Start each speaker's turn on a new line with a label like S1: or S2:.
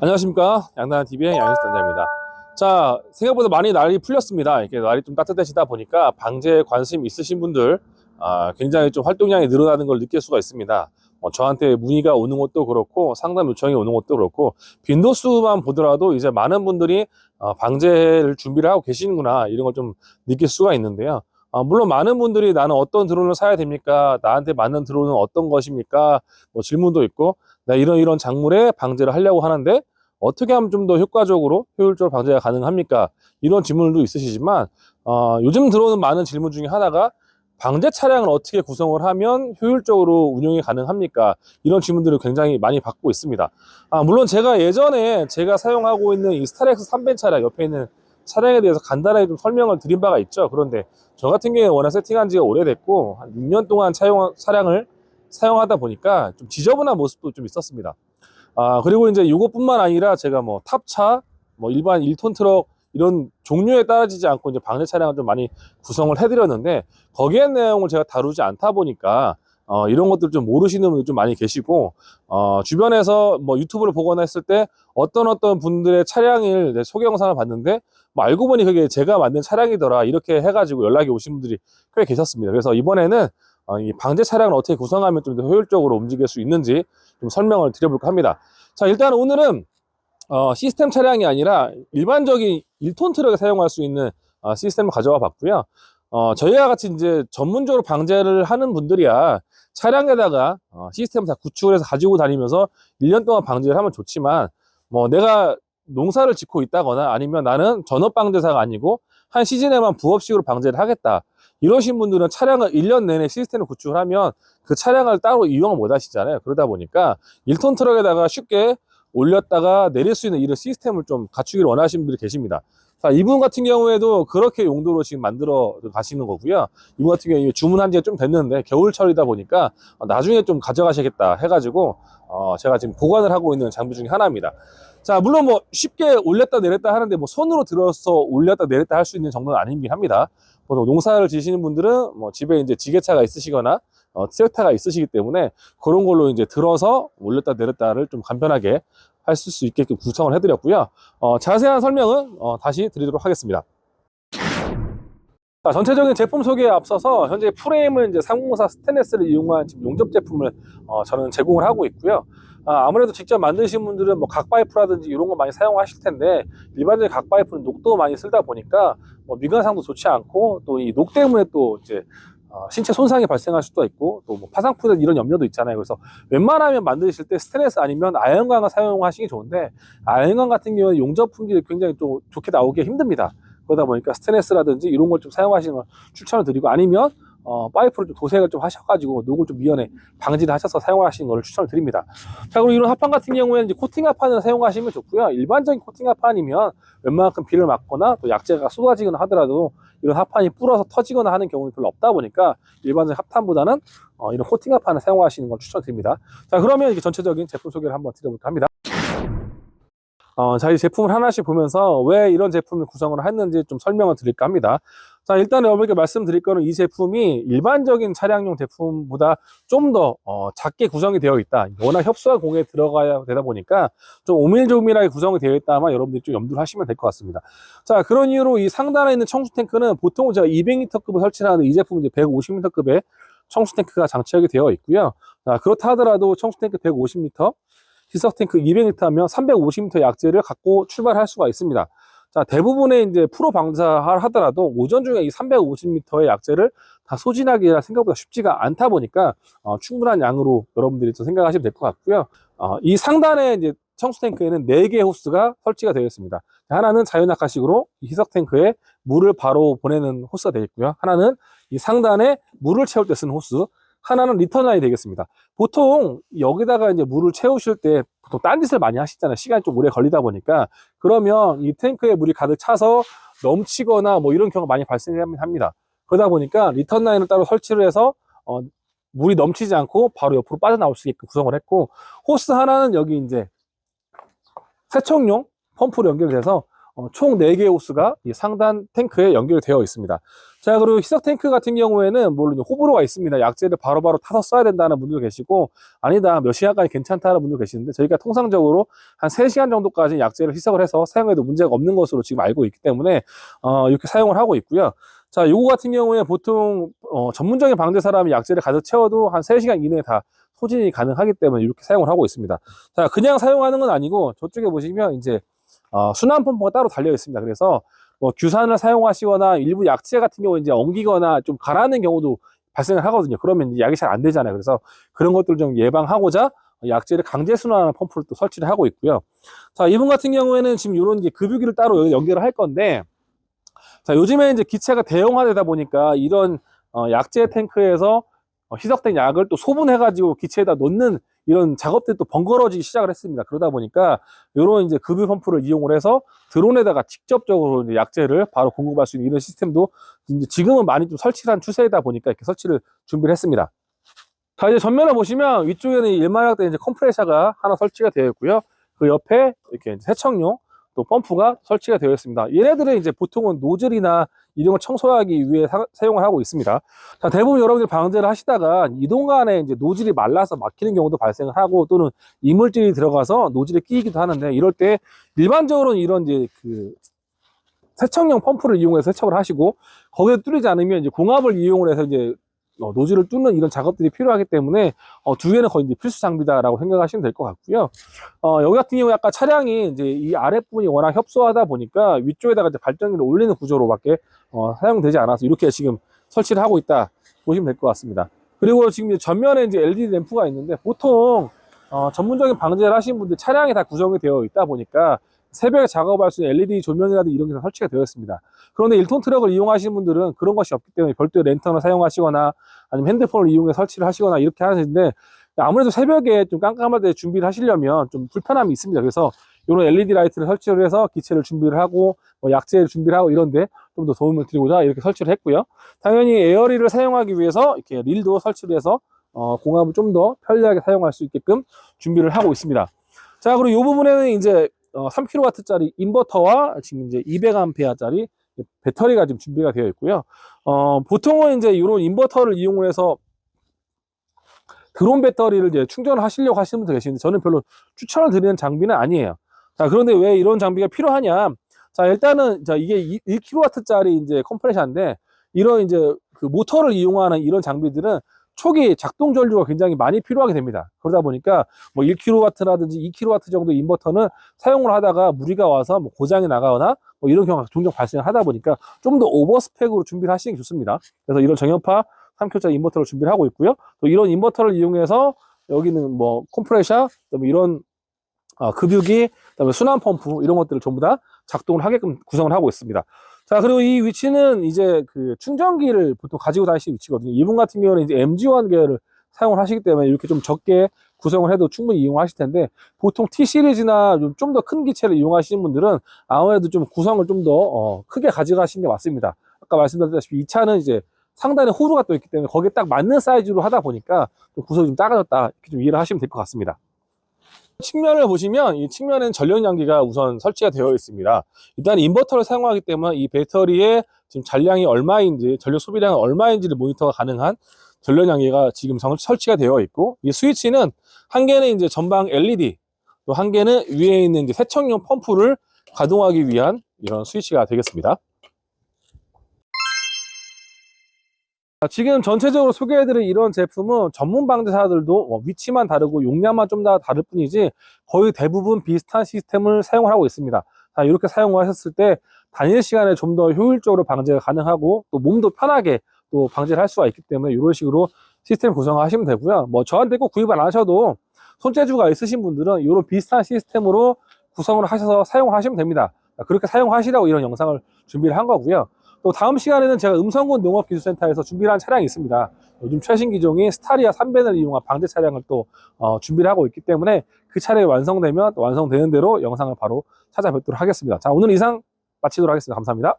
S1: 안녕하십니까, 양단TV의 양현수단장입니다. 자, 생각보다 많이 날이 풀렸습니다. 이렇게 날이 좀 따뜻해지다 보니까 방제에 관심 있으신 분들 굉장히 좀 활동량이 늘어나는 걸 느낄 수가 있습니다. 저한테 문의가 오는 것도 그렇고 상담 요청이 오는 것도 그렇고 빈도수만 보더라도 이제 많은 분들이 방제를 준비를 하고 계시는구나, 이런 걸 좀 느낄 수가 있는데요. 물론 많은 분들이 나는 어떤 드론을 사야 됩니까? 나한테 맞는 드론은 어떤 것입니까? 뭐 질문도 있고, 나 이런 작물에 방제를 하려고 하는데 어떻게 하면 좀 더 효과적으로 효율적으로 방제가 가능합니까? 이런 질문도 있으시지만 요즘 들어오는 많은 질문 중에 하나가 방제 차량을 어떻게 구성을 하면 효율적으로 운용이 가능합니까? 이런 질문들을 굉장히 많이 받고 있습니다. 물론 제가 예전에 제가 사용하고 있는 이 스타렉스 3벤 차량 옆에 있는 차량에 대해서 간단하게 좀 설명을 드린 바가 있죠. 그런데 저 같은 경우에 워낙 세팅한 지가 오래됐고 한 6년 동안 차량을 사용하다 보니까 좀 지저분한 모습도 좀 있었습니다. 그리고 이제 이것뿐만 아니라 제가 뭐 탑차, 뭐 일반 1톤 트럭 이런 종류에 따라지지 않고 이제 방제 차량을 좀 많이 구성을 해드렸는데 거기에 내용을 제가 다루지 않다 보니까 이런 것들 좀 모르시는 분들 좀 많이 계시고, 주변에서 뭐 유튜브를 보거나 했을 때 어떤 분들의 차량을 소개 영상을 봤는데 뭐 알고 보니 그게 제가 만든 차량이더라, 이렇게 해가지고 연락이 오신 분들이 꽤 계셨습니다. 그래서 이번에는 이 방제 차량을 어떻게 구성하면 좀 더 효율적으로 움직일 수 있는지 좀 설명을 드려볼까 합니다. 자, 일단 오늘은 시스템 차량이 아니라 일반적인 1톤 트럭에 사용할 수 있는 시스템을 가져와 봤고요. 저희와 같이 이제 전문적으로 방제를 하는 분들이야 차량에다가 시스템을 다 구축을 해서 가지고 다니면서 1년 동안 방제를 하면 좋지만, 뭐 내가 농사를 짓고 있다거나 아니면 나는 전업 방제사가 아니고 한 시즌에만 부업식으로 방제를 하겠다, 이러신 분들은 차량을 1년 내내 시스템을 구축을 하면 그 차량을 따로 이용을 못 하시잖아요. 그러다 보니까 1톤 트럭에다가 쉽게 올렸다가 내릴 수 있는 이런 시스템을 좀 갖추기를 원하시는 분들이 계십니다. 자, 이분 같은 경우에도 그렇게 용도로 지금 만들어 가시는 거고요. 이분 같은 경우에 주문한 지가 좀 됐는데 겨울철이다 보니까 나중에 좀 가져가시겠다 해가지고 제가 지금 보관을 하고 있는 장비 중에 하나입니다. 자, 물론 뭐 쉽게 올렸다 내렸다 하는데 뭐 손으로 들어서 올렸다 내렸다 할 수 있는 정도는 아니긴 합니다. 보통 농사를 지시는 분들은 뭐 집에 이제 지게차가 있으시거나 트랙터가 있으시기 때문에 그런 걸로 이제 들어서 올렸다 내렸다를 좀 간편하게 하실 수 있게끔 구성을 해드렸고요. 자세한 설명은 다시 드리도록 하겠습니다. 자, 전체적인 제품 소개에 앞서서 현재 프레임은 이제 3004 스테인리스를 이용한 지금 용접 제품을 저는 제공을 하고 있고요. 아무래도 직접 만드신 분들은 뭐 각파이프라든지 이런 거 많이 사용하실 텐데 일반적인 각파이프는 녹도 많이 쓰다 보니까 뭐 미관상도 좋지 않고 또 이 녹 때문에 또 이제 신체 손상이 발생할 수도 있고 또 뭐 파상풍 이런 염려도 있잖아요. 그래서 웬만하면 만드실 때 스테인리스 아니면 아연광을 사용하시기 좋은데 아연광 같은 경우는 용접 품질이 굉장히 또 좋게 나오기 힘듭니다. 그러다 보니까 스테인리스라든지 이런 걸 좀 사용하시는 걸 추천을 드리고, 아니면 파이프를 좀 도색을 좀 하셔가지고 녹을 좀 미연에 방지를 하셔서 사용하시는 것을 추천을 드립니다. 자, 그리고 이런 합판 같은 경우에는 이제 코팅 합판을 사용하시면 좋고요. 일반적인 코팅 합판이면 웬만큼 비를 맞거나 또 약재가 쏟아지거나 하더라도 이런 합판이 불어서 터지거나 하는 경우는 별로 없다 보니까 일반적인 합판보다는 이런 코팅 합판을 사용하시는 걸 추천드립니다. 자, 그러면 이렇게 전체적인 제품 소개를 한번 드려볼까 합니다. 자, 이 제품을 하나씩 보면서 왜 이런 제품을 구성을 했는지 좀 설명을 드릴까 합니다. 자, 일단 여러분께 말씀드릴 거는 이 제품이 일반적인 차량용 제품보다 좀 더 작게 구성이 되어 있다. 워낙 협소한 공에 들어가야 되다 보니까 좀 오밀조밀하게 구성이 되어 있다만 여러분들이 좀 염두를 하시면 될 것 같습니다. 자, 그런 이유로 이 상단에 있는 청수 탱크는 보통 제가 200리터급을 설치하는 이 제품은 이제 150리터급의 청수 탱크가 장착이 되어 있고요. 자, 그렇다 하더라도 청수 탱크 150리터, 희석 탱크 200리터 하면 350리터 약재를 갖고 출발할 수가 있습니다. 자, 대부분의 이제 프로 방사를 하더라도 오전 중에 이 350리터의 약재를 다 소진하기가 생각보다 쉽지가 않다 보니까 충분한 양으로 여러분들이 좀 생각하시면 될 것 같고요. 이 상단에 이제 청수 탱크에는 4개의 호스가 설치가 되어 있습니다. 하나는 자유낙하식으로 희석 탱크에 물을 바로 보내는 호스가 되어 있고요. 하나는 이 상단에 물을 채울 때 쓰는 호스, 하나는 리턴라인이 되겠습니다. 보통 여기다가 이제 물을 채우실 때 보통 딴짓을 많이 하시잖아요. 시간이 좀 오래 걸리다 보니까. 그러면 이 탱크에 물이 가득 차서 넘치거나 뭐 이런 경우가 많이 발생합니다. 그러다 보니까 리턴라인을 따로 설치를 해서 물이 넘치지 않고 바로 옆으로 빠져나올 수 있게 구성을 했고, 호스 하나는 여기 이제 세척용 펌프로 연결돼서 총 4개의 호스가 이 상단 탱크에 연결되어 있습니다. 자, 그리고 희석 탱크 같은 경우에는 물론 호불호가 있습니다. 약재를 바로바로 타서 써야 된다는 분들도 계시고, 아니다, 몇 시간까지 괜찮다는 분도 계시는데, 저희가 통상적으로 한 3시간 정도까지 약재를 희석을 해서 사용해도 문제가 없는 것으로 지금 알고 있기 때문에 이렇게 사용을 하고 있고요. 자, 요거 같은 경우에 보통 전문적인 방제 사람이 약재를 가득 채워도 한 3시간 이내에 다 소진이 가능하기 때문에 이렇게 사용을 하고 있습니다. 자, 그냥 사용하는 건 아니고 저쪽에 보시면 이제 순환 펌프가 따로 달려 있습니다. 그래서 뭐 규산을 사용하시거나 일부 약재 같은 경우 이제 엉기거나 좀 가라앉는 경우도 발생을 하거든요. 그러면 이제 약이 잘 안 되잖아요. 그래서 그런 것들을 좀 예방하고자 약재를 강제 순환하는 펌프를 또 설치를 하고 있고요. 자, 이분 같은 경우에는 지금 이런 이제 급유기를 따로 연결을 할 건데, 자, 요즘에 이제 기체가 대형화되다 보니까 이런 약재 탱크에서 희석된 약을 또 소분해가지고 기체에다 넣는 이런 작업들이 또 번거로워지기 시작을 했습니다. 그러다 보니까 이런 이제 급유 펌프를 이용을 해서 드론에다가 직접적으로 이제 약재를 바로 공급할 수 있는 이런 시스템도 이제 지금은 많이 좀 설치를 한 추세이다 보니까 이렇게 설치를 준비를 했습니다. 자, 이제 전면을 보시면 위쪽에는 일마력된 이제 컴프레셔가 하나 설치가 되어 있고요. 그 옆에 이렇게 세척용 또 펌프가 설치가 되어 있습니다. 얘네들은 이제 보통은 노즐이나 이런 걸 청소하기 위해 사용을 하고 있습니다. 자, 대부분 여러분들이 방제를 하시다가 이동간에 이제 노즐이 말라서 막히는 경우도 발생을 하고, 또는 이물질이 들어가서 노즐에 끼이기도 하는데, 이럴 때 일반적으로는 이런 이제 그 세척용 펌프를 이용해서 세척을 하시고, 거기에 뚫리지 않으면 이제 공압을 이용을 해서 이제 노즐을 뚫는 이런 작업들이 필요하기 때문에 두 개는 거의 이제 필수 장비다라고 생각하시면 될 것 같고요. 여기 같은 경우 약간 차량이 이제 이 아랫부분이 워낙 협소하다 보니까 위쪽에다가 이제 발전기를 올리는 구조로밖에 사용되지 않아서 이렇게 지금 설치를 하고 있다 보시면 될 것 같습니다. 그리고 지금 이제 전면에 이제 LED 램프가 있는데, 보통 전문적인 방제를 하시는 분들 차량이 다 구성이 되어 있다 보니까 새벽에 작업할 수 있는 LED 조명이라든지 이런 게 다 설치가 되어 있습니다. 그런데 1톤 트럭을 이용하시는 분들은 그런 것이 없기 때문에 별도의 랜턴을 사용하시거나 아니면 핸드폰을 이용해 설치를 하시거나 이렇게 하시는데, 아무래도 새벽에 좀 깜깜할 때 준비를 하시려면 좀 불편함이 있습니다. 그래서 이런 LED 라이트를 설치를 해서 기체를 준비를 하고 약재를 준비를 하고 이런데 좀 더 도움을 드리고자 이렇게 설치를 했고요. 당연히 에어리를 사용하기 위해서 이렇게 릴도 설치를 해서 공압을 좀 더 편리하게 사용할 수 있게끔 준비를 하고 있습니다. 자, 그리고 이 부분에는 이제 3kW짜리 인버터와 지금 이제 200A짜리 배터리가 지금 준비가 되어 있고요. 보통은 이제 이런 인버터를 이용해서 드론 배터리를 이제 충전을 하시려고 하시는 분들 계시는데, 저는 별로 추천을 드리는 장비는 아니에요. 자, 그런데 왜 이런 장비가 필요하냐? 자, 일단은 자, 이게 1kW짜리 이제 컴프레셔인데, 이런 이제 그 모터를 이용하는 이런 장비들은 초기 작동 전류가 굉장히 많이 필요하게 됩니다. 그러다 보니까 뭐 1kW라든지 2kW 정도 인버터는 사용을 하다가 무리가 와서 뭐 고장이 나거나 뭐 이런 경우가 종종 발생하다 보니까 좀 더 오버스펙으로 준비를 하시는 게 좋습니다. 그래서 이런 정연파 3kW짜리 인버터를 준비를 하고 있고요. 또 이런 인버터를 이용해서 여기는 뭐 컴프레셔, 그다음에 이런 급유기, 그다음에 순환 펌프 이런 것들을 전부 다 작동을 하게끔 구성을 하고 있습니다. 자, 그리고 이 위치는 이제 그 충전기를 보통 가지고 다니시는 위치거든요. 이분 같은 경우는 이제 MG1 계열을 사용을 하시기 때문에 이렇게 좀 적게 구성을 해도 충분히 이용하실 텐데, 보통 T 시리즈나 좀 더 큰 기체를 이용하시는 분들은 아무래도 좀 구성을 좀 더 크게 가져가시는 게 맞습니다. 아까 말씀드렸다시피 이 차는 이제 상단에 호루가 또 있기 때문에 거기에 딱 맞는 사이즈로 하다 보니까 좀 구성이 좀 작아졌다, 이렇게 좀 이해를 하시면 될 것 같습니다. 측면을 보시면 이 측면에는 전력량기가 우선 설치가 되어 있습니다. 일단 인버터를 사용하기 때문에 이 배터리의 지금 잔량이 얼마인지, 전력 소비량이 얼마인지를 모니터가 가능한 전력량기가 지금 설치가 되어 있고, 이 스위치는 한 개는 이제 전방 LED, 또 한 개는 위에 있는 이제 세척용 펌프를 가동하기 위한 이런 스위치가 되겠습니다. 지금 전체적으로 소개해드린 이런 제품은 전문 방제사들도 위치만 다르고 용량만 좀 더 다를 뿐이지 거의 대부분 비슷한 시스템을 사용을 하고 있습니다. 자, 이렇게 사용을 하셨을 때 단일 시간에 좀 더 효율적으로 방제가 가능하고 또 몸도 편하게 또 방제를 할 수가 있기 때문에 이런 식으로 시스템 구성하시면 되고요. 뭐 저한테 꼭 구입 안 하셔도 손재주가 있으신 분들은 이런 비슷한 시스템으로 구성을 하셔서 사용하시면 됩니다. 그렇게 사용하시라고 이런 영상을 준비를 한 거고요. 또 다음 시간에는 제가 음성군 농업기술센터에서 준비를 한 차량이 있습니다. 요즘 최신 기종인 스타리아 3벤을 이용한 방제 차량을 또 준비를 하고 있기 때문에 그 차량이 완성되면 완성되는 대로 영상을 바로 찾아뵙도록 하겠습니다. 자, 오늘 이상 마치도록 하겠습니다. 감사합니다.